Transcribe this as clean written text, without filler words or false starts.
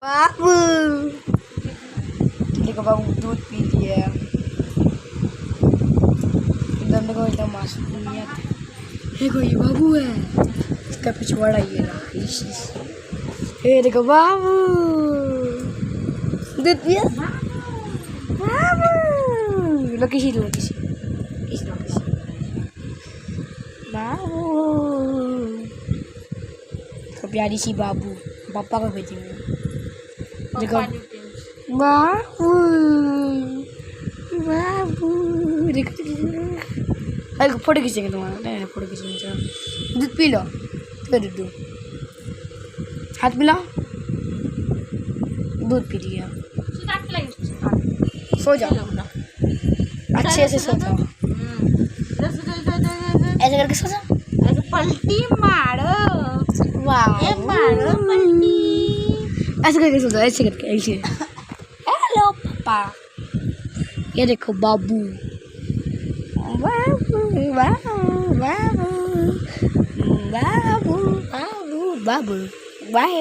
बाबू देखो बाबू दूध पी लिया। एकदम देखो एकदम मासूमियत। देखो ये बाबू है, इसका पिछवाड़ा ये रहा। ये देखो बाबू दूध पिया। बाबू लो किसी बाबू तो प्यारी सी बाबू पापा को भेजेंगे। देखो बाबू बाबू देखो अरे फोटो खींचेंगे तुम्हारा। नहीं फोटो खींचेंगे। चलो दूध पी लो। दूध हाथ मिलाओ। दूध पी लिया। सो जाओ अच्छे से सो जाओ। ऐसे करके सो जाओ। ऐसे पलटी मारो। वाह ये मारो पलटी। ऐसे करके सो जाओ। ऐसे करके ऐसे। हेलो पापा। ये देखो बाबू बाबू बाबू बाबू बाबू बाबू बाबू बाय।